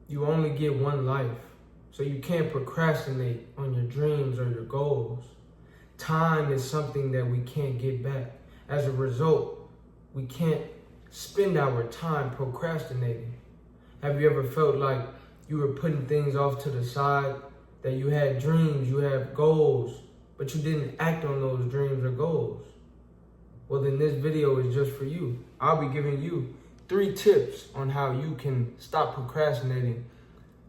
You only get one life, so you can't procrastinate on your dreams or your goals. Time is something that we can't get back. As a result, we can't spend our time procrastinating. Have you ever felt like you were putting things off to the side, that you had dreams, you had goals, but you didn't act on those dreams or goals? Well, then this video is just for you. I'll be giving you 3 tips on how you can stop procrastinating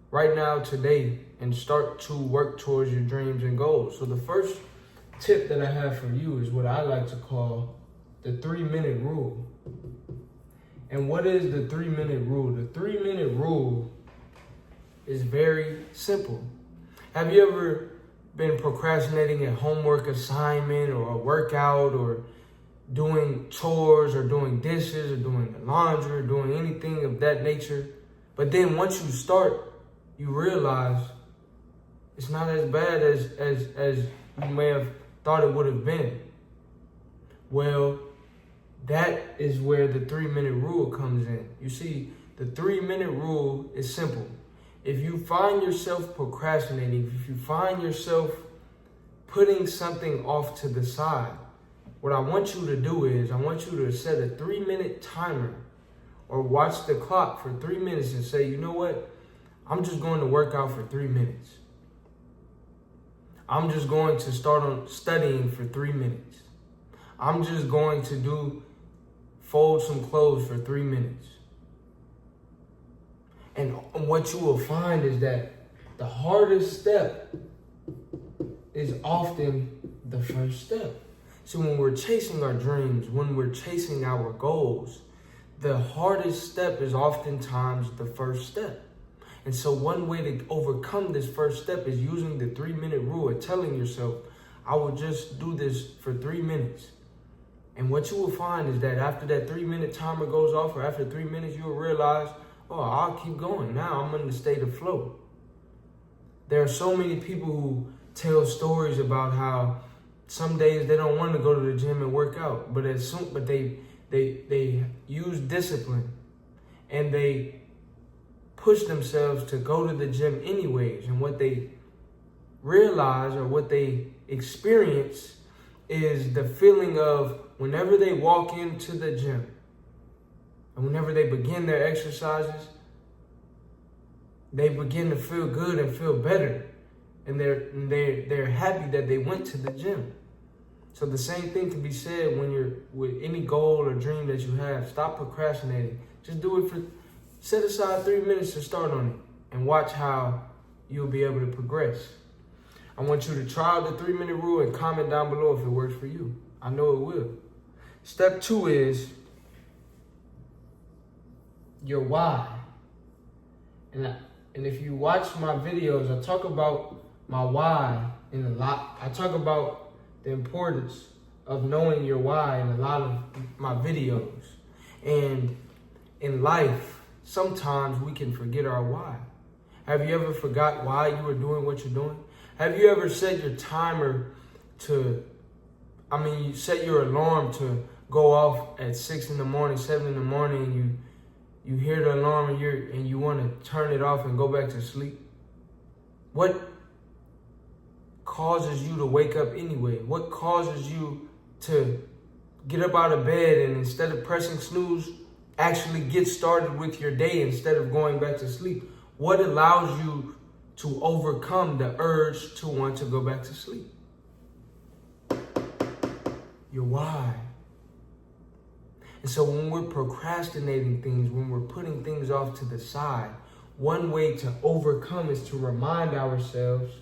right now, today, and start to work towards your dreams and goals. So the first tip that I have for you is what I like to call the 3-minute rule. And what is the 3-minute rule? The 3-minute rule is very simple. Have you ever been procrastinating a homework assignment or a workout or doing chores or doing dishes or doing the laundry or doing anything of that nature? But then once you start, you realize it's not as bad as you may have thought it would have been. Well, that is where the 3-minute rule comes in. You see, the 3-minute rule is simple. If you find yourself procrastinating, if you find yourself putting something off to the side, what I want you to do is I want you to set a 3-minute timer or watch the clock for 3 minutes and say, you know what? I'm just going to work out for 3 minutes. I'm just going to start on studying for 3 minutes. I'm just going to fold some clothes for 3 minutes. And what you will find is that the hardest step is often the first step. So when we're chasing our dreams, when we're chasing our goals, the hardest step is oftentimes the first step. And so one way to overcome this first step is using the 3-minute rule and telling yourself, I will just do this for 3 minutes. And what you will find is that after that 3-minute timer goes off, or after 3 minutes, you'll realize, oh, I'll keep going. Now I'm in the state of flow. There are so many people who tell stories about how some days they don't want to go to the gym and work out, but they use discipline and they push themselves to go to the gym anyways. And what they realize or what they experience is the feeling of whenever they walk into the gym and whenever they begin their exercises, they begin to feel good and feel better. And they're happy that they went to the gym. So the same thing can be said when you're with any goal or dream that you have. Stop procrastinating. Just do it set aside 3 minutes to start on it and watch how you'll be able to progress. I want you to try the 3-minute rule and comment down below if it works for you. I know it will. Step 2 is your why. And if you watch my videos, I talk about my why in a lot. I talk about the importance of knowing your why in a lot of my videos. And in life, sometimes we can forget our why. Have you ever forgot why you were doing what you're doing? Have you ever set your timer you set your alarm to go off at 6 in the morning, 7 in the morning, and you hear the alarm and you want to turn it off and go back to sleep? What causes you to wake up anyway? What causes you to get up out of bed and instead of pressing snooze, actually get started with your day instead of going back to sleep? What allows you to overcome the urge to want to go back to sleep? Your why. And so when we're procrastinating things, when we're putting things off to the side, one way to overcome is to remind ourselves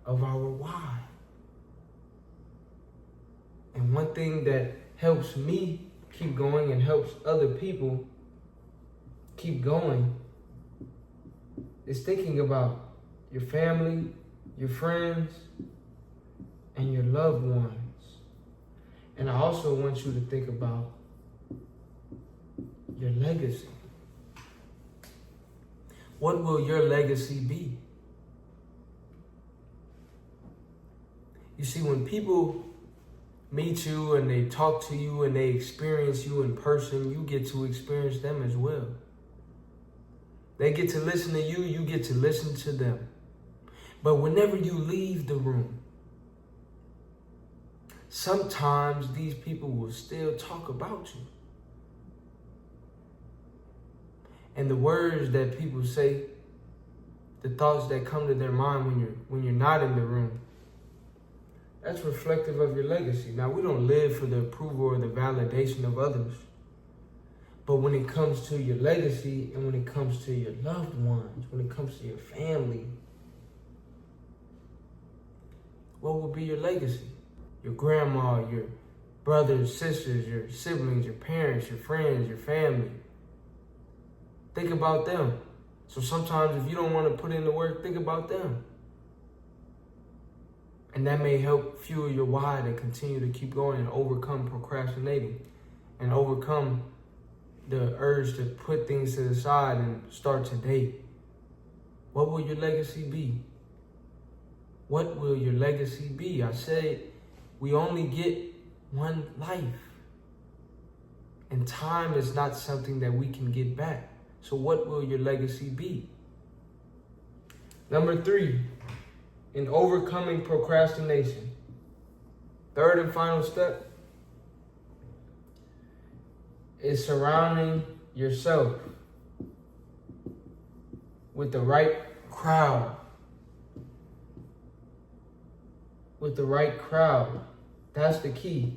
of our why. And one thing that helps me keep going and helps other people keep going is thinking about your family, your friends, and your loved ones. And I also want you to think about your legacy. What will your legacy be? You see, when people meet you and they talk to you and they experience you in person, you get to experience them as well. They get to listen to you, you get to listen to them. But whenever you leave the room, sometimes these people will still talk about you. And the words that people say, the thoughts that come to their mind when you're not in the room, that's reflective of your legacy. Now, we don't live for the approval or the validation of others. But when it comes to your legacy and when it comes to your loved ones, when it comes to your family, what will be your legacy? Your grandma, your brothers, sisters, your siblings, your parents, your friends, your family. Think about them. So sometimes if you don't want to put in the work, think about them. And that may help fuel your why to continue to keep going and overcome procrastinating and overcome the urge to put things to the side and start today. What will your legacy be? What will your legacy be? I said we only get one life. And time is not something that we can get back. So what will your legacy be? Number 3, in overcoming procrastination. Third and final step is surrounding yourself with the right crowd. With the right crowd. That's the key.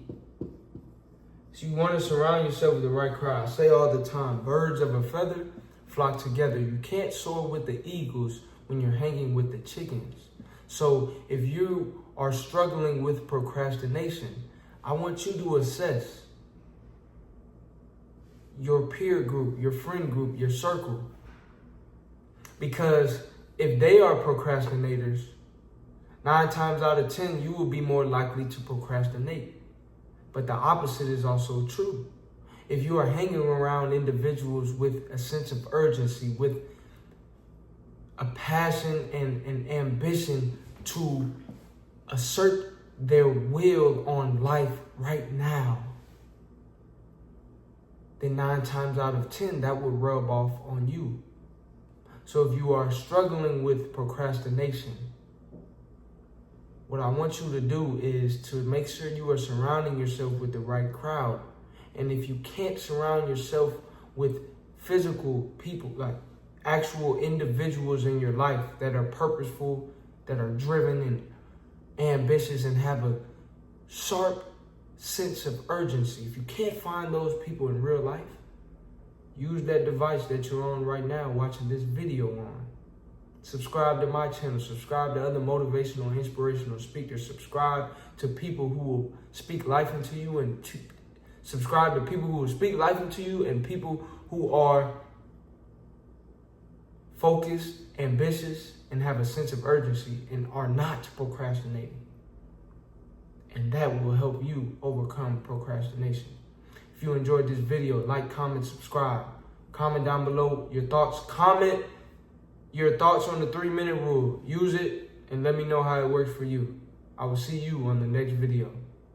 So you want to surround yourself with the right crowd. I say all the time, birds of a feather flock together. You can't soar with the eagles when you're hanging with the chickens. So if you are struggling with procrastination, I want you to assess your peer group, your friend group, your circle. Because if they are procrastinators, 9 times out of 10, you will be more likely to procrastinate. But the opposite is also true. If you are hanging around individuals with a sense of urgency, with a passion and ambition to assert their will on life right now, then 9 times out of 10, that will rub off on you. So if you are struggling with procrastination, what I want you to do is to make sure you are surrounding yourself with the right crowd. And if you can't surround yourself with physical people, like actual individuals in your life that are purposeful, that are driven and ambitious and have a sharp sense of urgency, if you can't find those people in real life, use that device that you're on right now watching this video on. Subscribe to my channel, subscribe to other motivational and inspirational speakers, subscribe to people who will speak life into you, and subscribe to people who will speak life into you and people who are focused, ambitious, and have a sense of urgency and are not procrastinating. And that will help you overcome procrastination. If you enjoyed this video, like, comment, subscribe. Comment down below your thoughts. Comment your thoughts on the 3-minute rule. Use it and let me know how it works for you. I will see you on the next video.